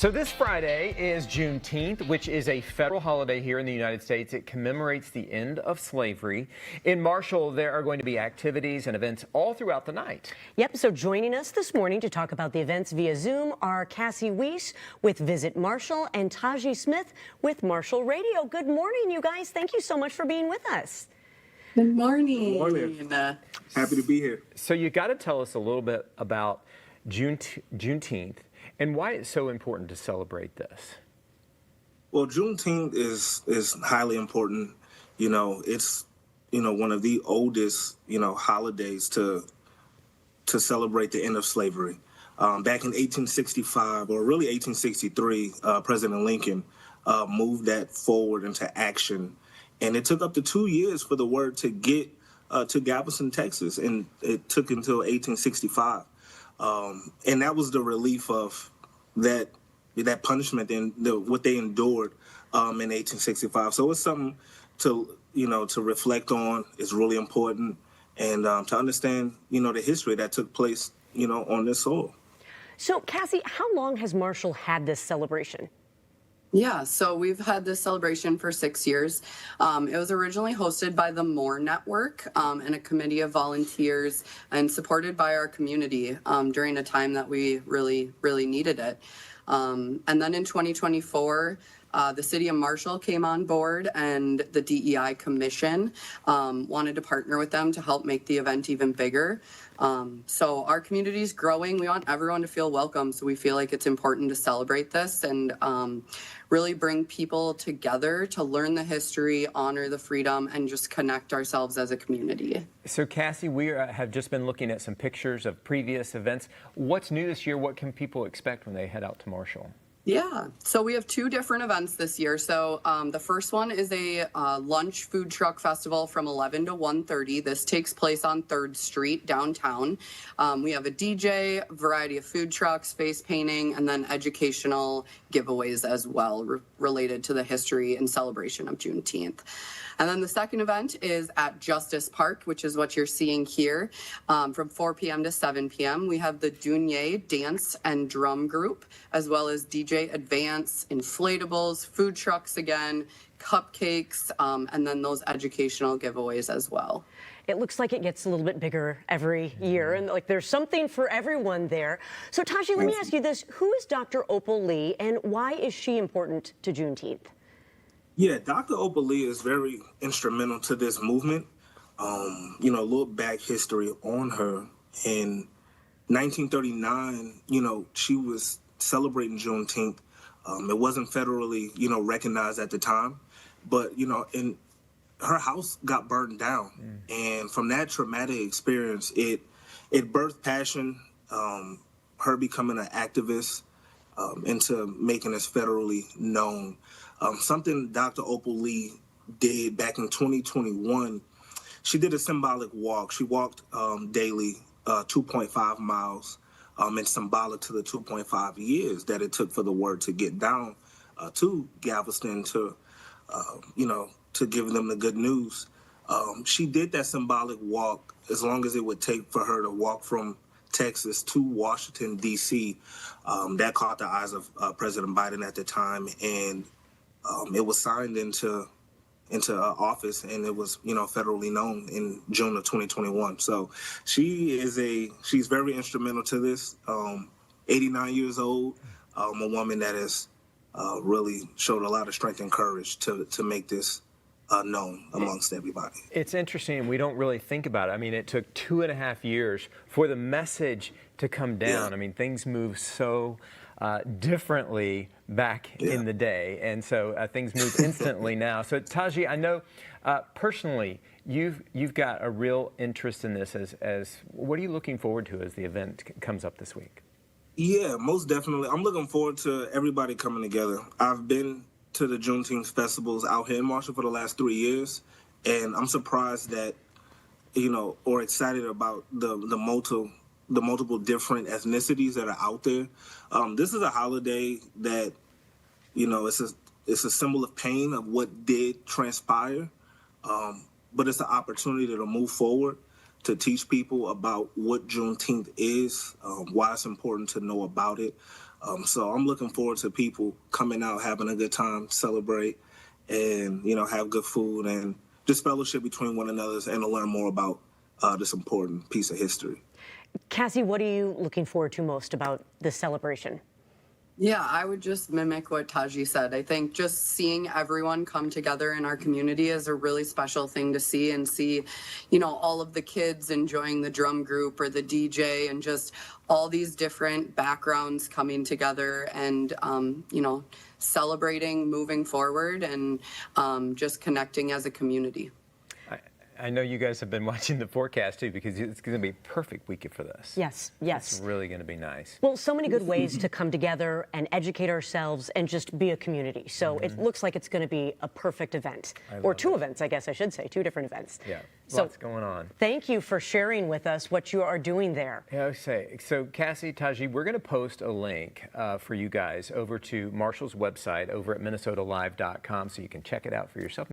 So this Friday is Juneteenth, which is a federal holiday here in the United States. It commemorates the end of slavery. In Marshall, there are going to be activities and events all throughout the night. Yep, so joining us this morning to talk about the events via Zoom are Cassi Weiss with Visit Marshall and Tahj'ee Smith with Marshall Radio. Good morning, you guys. Thank you so much for being with us. Good morning. Good morning. Happy to be here. So you got to tell us a little bit about Juneteenth and why it's so important to celebrate this. Well, Juneteenth is highly important. It's one of the oldest holidays to celebrate the end of slavery. Back in 1865, or really 1863, President Lincoln moved that forward into action, and it took up to 2 years for the word to get to Galveston, Texas, and it took until 1865. And that was the relief of that punishment and what they endured in 1865. So it's something to reflect on. It's really important, and to understand the history that took place on this soil. So Cassi, how long has Marshall had this celebration? Yeah, so we've had this celebration for 6 years. It was originally hosted by the More Network and a committee of volunteers and supported by our community during a time that we really, really needed it. And then in 2024, the city of Marshall came on board, and the DEI Commission wanted to partner with them to help make the event even bigger. So our community is growing. We want everyone to feel welcome. So we feel like it's important to celebrate this and really bring people together to learn the history, honor the freedom, and just connect ourselves as a community. So Cassi, we have just been looking at some pictures of previous events. What's new this year? What can people expect when they head out to Marshall? Yeah, so we have two different events this year. So the first one is a lunch food truck festival from 11 to 1:30. This takes place on 3rd Street downtown. We have a DJ, variety of food trucks, face painting, and then educational giveaways as well related to the history and celebration of Juneteenth. And then the second event is at Justice Park, which is what you're seeing here, from 4 p.m. to 7 p.m. We have the Tahj'ee dance and drum group, as well as DJ Advance, inflatables, food trucks again, cupcakes, and then those educational giveaways as well. It looks like it gets a little bit bigger every year, and like there's something for everyone there. So Tahj'ee, let me ask you this. Who is Dr. Opal Lee, and why is she important to Juneteenth? Yeah, Dr. Opal Lee is very instrumental to this movement. A little back history on her. In 1939, she was celebrating Juneteenth. It wasn't federally, recognized at the time, but, in her house got burned down. And from that traumatic experience, it birthed passion, her becoming an activist, into making us federally known. Something Dr. Opal Lee did back in 2021, she did a symbolic walk. She walked daily 2.5 miles, and symbolic to the 2.5 years that it took for the word to get down to Galveston to give them the good news. She did that symbolic walk as long as it would take for her to walk from Texas to Washington, D.C. That caught the eyes of President Biden at the time, and it was signed into office, and it was federally known in June of 2021. So she's very instrumental to this. 89 years old, a woman that has really showed a lot of strength and courage to make this known amongst everybody. It's interesting, and we don't really think about it. I mean, it took 2.5 years for the message to come down. Yeah. I mean, things move so differently back in the day, and so things move instantly now. So Tahj'ee, I know personally you've got a real interest in this. As what are you looking forward to as the event comes up this week? Yeah, most definitely. I'm looking forward to everybody coming together. I've been to the Juneteenth festivals out here in Marshall for the last 3 years, and I'm surprised that, or excited about the multiple different ethnicities that are out there. This is a holiday that, it's a symbol of pain of what did transpire, but it's an opportunity to move forward, to teach people about what Juneteenth is, why it's important to know about it, So I'm looking forward to people coming out, having a good time, celebrate, and, you know, have good food and just fellowship between one another and to learn more about this important piece of history. Cassie, what are you looking forward to most about this celebration? Yeah, I would just mimic what Tahj'ee said. I think just seeing everyone come together in our community is a really special thing to see, and see, you know, all of the kids enjoying the drum group or the DJ, and just all these different backgrounds coming together and, you know, celebrating, moving forward, and just connecting as a community. I know you guys have been watching the forecast too, because it's going to be a perfect weekend for this. Yes, yes. It's really going to be nice. Well, so many good ways to come together and educate ourselves and just be a community. So it looks like it's going to be a perfect event. Or two events, I guess I should say, two different events. Yeah, so lots going on. Thank you for sharing with us what you are doing there. Yeah, I would say, so Cassie, Tahj'ee, we're going to post a link for you guys over to Marshall's website over at minnesotalive.com so you can check it out for yourself.